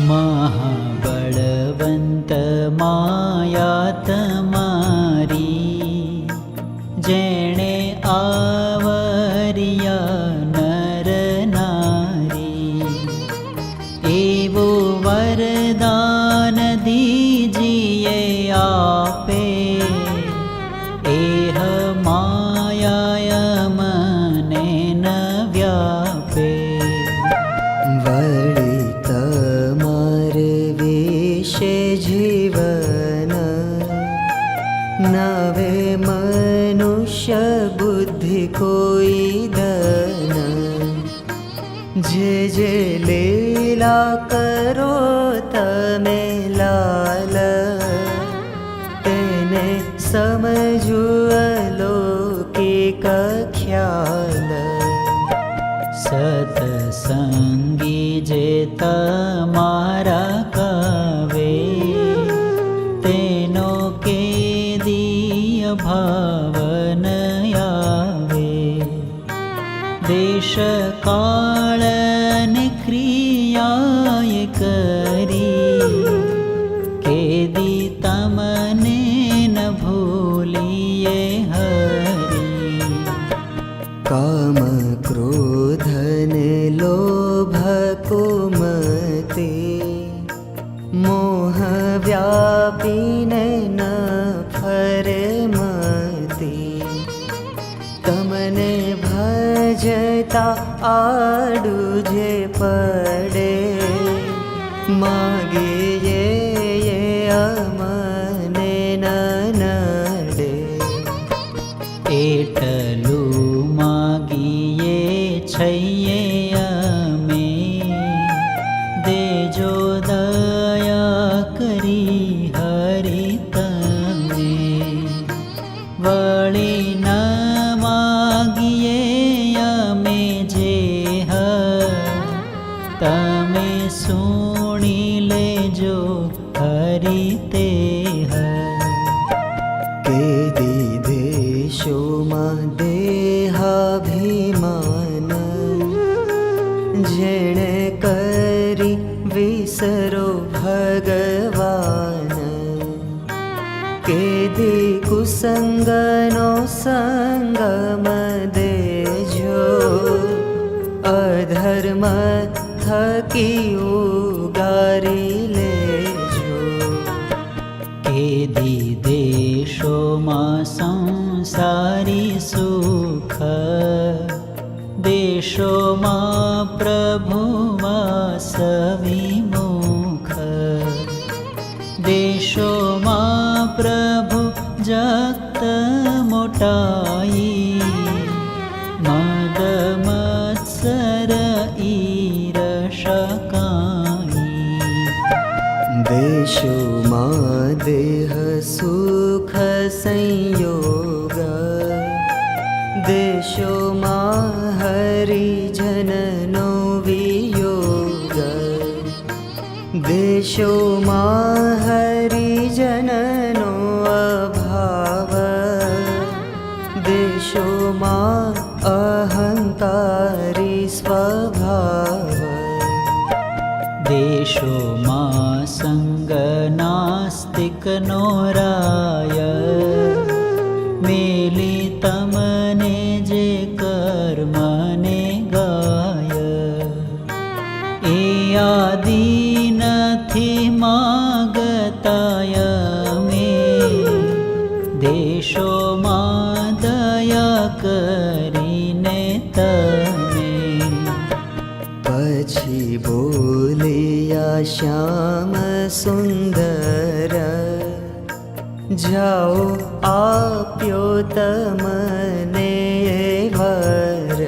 महाबलवंत माया तमारी, जेणे आवरिया नर नारी। एवो वरदान दीजिए आपे, एह मायाय मने न व्यापे। वळी तमारे विषे जीवन, नवे मनुष्य बुद्धि कोई दन। जे जे लीला करो तमे लाल, तेने समझू अलौकिक ख्याल। सतसंगी जे तमारा कावे, तेनो केदीय भावन आवे। देश काल ने क्रियाए करी, केदी तमने न भूलिए हरी। काम क्रोध ने लोभ कुमति, मोह व्यापी ने न फरे मति। तमने भजता आडू जे पड़े, मागे ये अमने न नडे। एटलू मागीए छइए अमे, देजो दया करी हरि तमे। वળી न मागीए अमे जेह, तमे सुणी लेजो हरि तेह। केदी देशों देहाभिमान, जेणे करी विसरो भगवान। केदी कुसंगनो संगम देजो, अधर्म थकी उगारी लेजो। केदी देशों संसारी सुख, देशों प्रभु वास विमुख। देशों प्रभु जगत मोटाई, मद मत्सर ईर्ष्या काई। देशों देह सुख संयोग, देशों हरिजननो वियोग। देशों हरिजननो अभाव, देशों अहंकारी स्वभाव। देशों संग नास्तिक नो राय, मेली तमने जे कर्मने गाय। ए आदि नथी मागताय में, देशों दया करीने तमे। पछी बोलिया श्याम सुंदर, जाओ आप्यो तमने वर।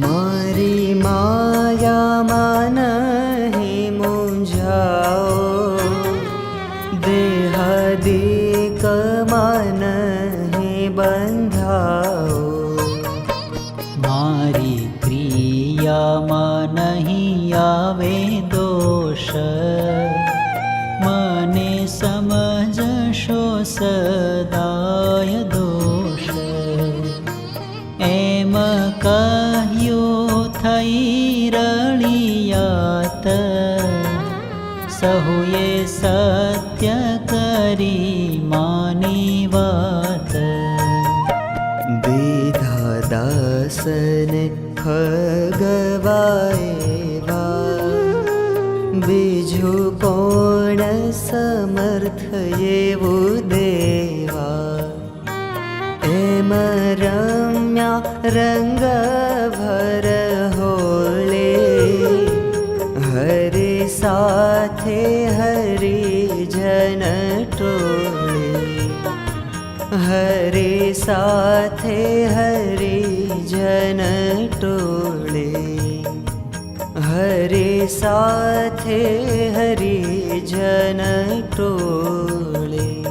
मारी माया मानहि मुंझाओ, देहादिक मानहि बंधाओ। मारी क्रिया नहीं आवे दोष, मने समझशो सदाय दोष। एम કહ્યું થઈ રળિયાત સહુએ સત્ય કરી માની વાત દીધા દાસને ખગવાએવા બીજું કોણ સમર્થ એવું દેવા એમ રમ્યા રંગ ભર હોળે હરે સાથે હરિજન ટોળે હરે સાથે હરિજન ટોળે હરે સાથે હરિજન ટોળે